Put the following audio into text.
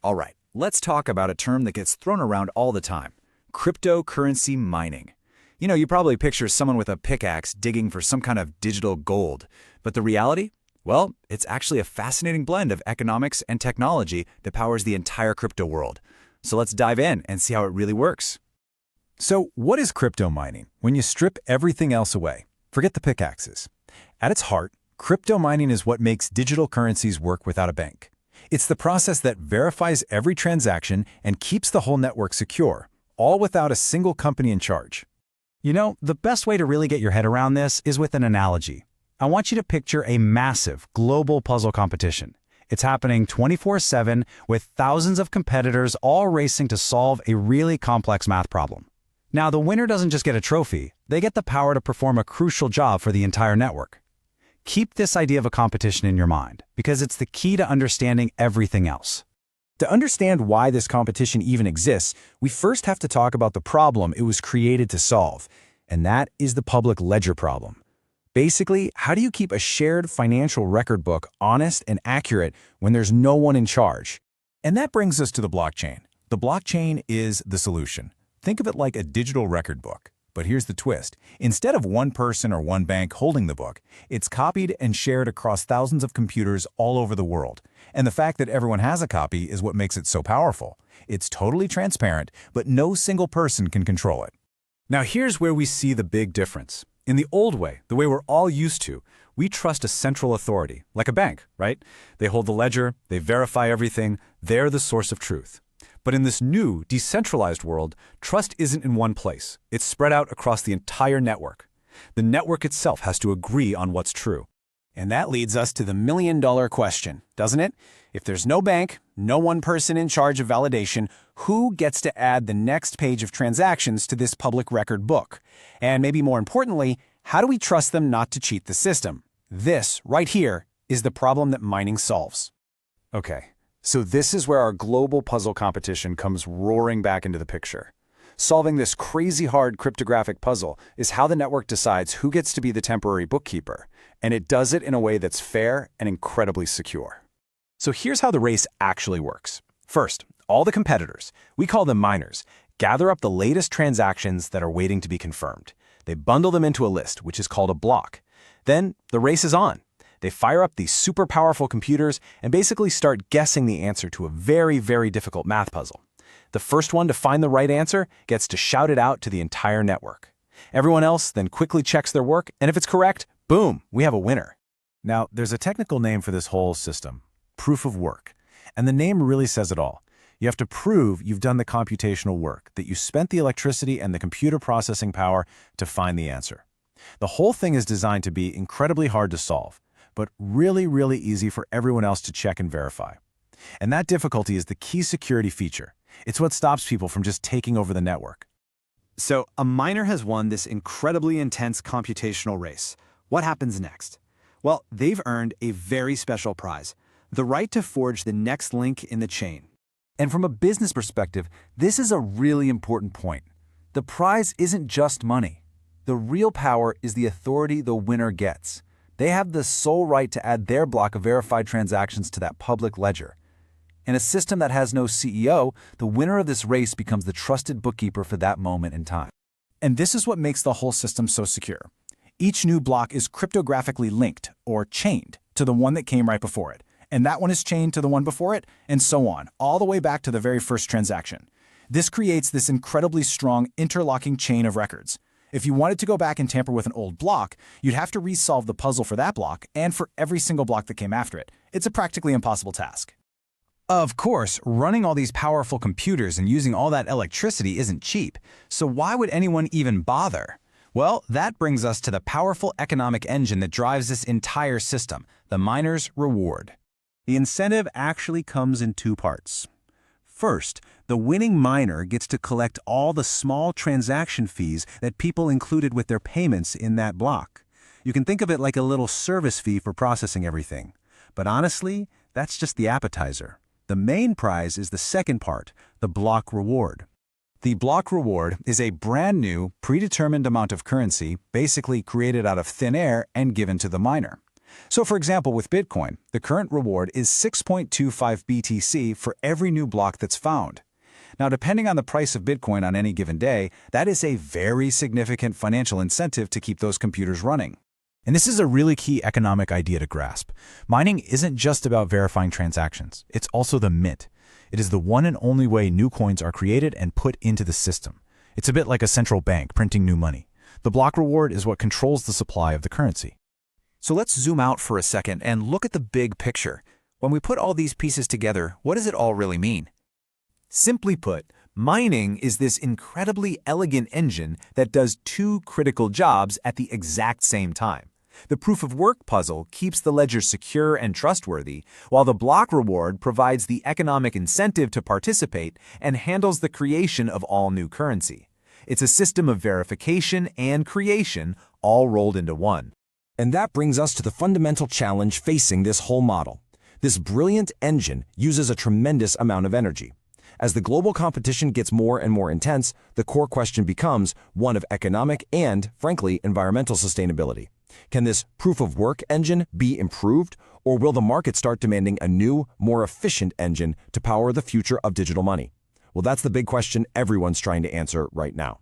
All right, let's talk about a term that gets thrown around all the time: cryptocurrency mining. You probably picture someone with a pickaxe digging for some kind of digital gold. But the reality? Well, it's actually a fascinating blend of economics and technology that powers the entire crypto world. So let's dive in and see how it really works. So what is crypto mining? When you strip everything else away, forget the pickaxes. At its heart, crypto mining is what makes digital currencies work without a bank. It's the process that verifies every transaction and keeps the whole network secure, all without a single company in charge. The best way to really get your head around this is with an analogy. I want you to picture a massive global puzzle competition. It's happening 24/7 with thousands of competitors all racing to solve a really complex math problem. Now, the winner doesn't just get a trophy, they get the power to perform a crucial job for the entire network. Keep this idea of a competition in your mind, because it's the key to understanding everything else. To understand why this competition even exists, we first have to talk about the problem it was created to solve, and that is the public ledger problem. Basically, how do you keep a shared financial record book honest and accurate when there's no one in charge? And that brings us to the blockchain. The blockchain is the solution. Think of it like a digital record book. But here's the twist. Instead of one person or one bank holding the book, it's copied and shared across thousands of computers all over the world. And the fact that everyone has a copy is what makes it so powerful. It's totally transparent, but no single person can control it. Now here's where we see the big difference. In the old way, the way we're all used to, we trust a central authority, like a bank, right? They hold the ledger, they verify everything, they're the source of truth. But in this new, decentralized world, trust isn't in one place. It's spread out across the entire network. The network itself has to agree on what's true. And that leads us to the million-dollar question, doesn't it? If there's no bank, no one person in charge of validation, who gets to add the next page of transactions to this public record book? And maybe more importantly, how do we trust them not to cheat the system? This, right here, is the problem that mining solves. Okay, so this is where our global puzzle competition comes roaring back into the picture. Solving this crazy hard cryptographic puzzle is how the network decides who gets to be the temporary bookkeeper, and it does it in a way that's fair and incredibly secure. So here's how the race actually works. First, all the competitors, we call them miners, gather up the latest transactions that are waiting to be confirmed. They bundle them into a list, which is called a block. Then the race is on. They fire up these super powerful computers and basically start guessing the answer to a very, very difficult math puzzle. The first one to find the right answer gets to shout it out to the entire network. Everyone else then quickly checks their work, and if it's correct, boom, we have a winner. Now, there's a technical name for this whole system: proof of work. And the name really says it all. You have to prove you've done the computational work, that you spent the electricity and the computer processing power to find the answer. The whole thing is designed to be incredibly hard to solve, but really, really easy for everyone else to check and verify. And that difficulty is the key security feature. It's what stops people from just taking over the network. So a miner has won this incredibly intense computational race. What happens next? Well, they've earned a very special prize: the right to forge the next link in the chain. And from a business perspective, this is a really important point. The prize isn't just money. The real power is the authority the winner gets. They have the sole right to add their block of verified transactions to that public ledger. In a system that has no CEO, the winner of this race becomes the trusted bookkeeper for that moment in time. And this is what makes the whole system so secure. Each new block is cryptographically linked, or chained, to the one that came right before it. And that one is chained to the one before it, and so on, all the way back to the very first transaction. This creates this incredibly strong interlocking chain of records. If you wanted to go back and tamper with an old block, you'd have to resolve the puzzle for that block and for every single block that came after it. It's a practically impossible task. Of course, running all these powerful computers and using all that electricity isn't cheap, so why would anyone even bother? Well, that brings us to the powerful economic engine that drives this entire system: the miner's reward. The incentive actually comes in two parts. First, the winning miner gets to collect all the small transaction fees that people included with their payments in that block. You can think of it like a little service fee for processing everything. But honestly, that's just the appetizer. The main prize is the second part, the block reward. The block reward is a brand new, predetermined amount of currency, basically created out of thin air and given to the miner. So for example, with Bitcoin, the current reward is 6.25 BTC for every new block that's found. Now, depending on the price of Bitcoin on any given day, that is a very significant financial incentive to keep those computers running. And this is a really key economic idea to grasp. Mining isn't just about verifying transactions. It's also the mint. It is the one and only way new coins are created and put into the system. It's a bit like a central bank printing new money. The block reward is what controls the supply of the currency. So let's zoom out for a second and look at the big picture. When we put all these pieces together, what does it all really mean? Simply put, mining is this incredibly elegant engine that does two critical jobs at the exact same time. The proof-of-work puzzle keeps the ledger secure and trustworthy, while the block reward provides the economic incentive to participate and handles the creation of all new currency. It's a system of verification and creation all rolled into one. And that brings us to the fundamental challenge facing this whole model. This brilliant engine uses a tremendous amount of energy. As the global competition gets more and more intense, the core question becomes one of economic and, frankly, environmental sustainability. Can this proof-of-work engine be improved, or will the market start demanding a new, more efficient engine to power the future of digital money? Well, that's the big question everyone's trying to answer right now.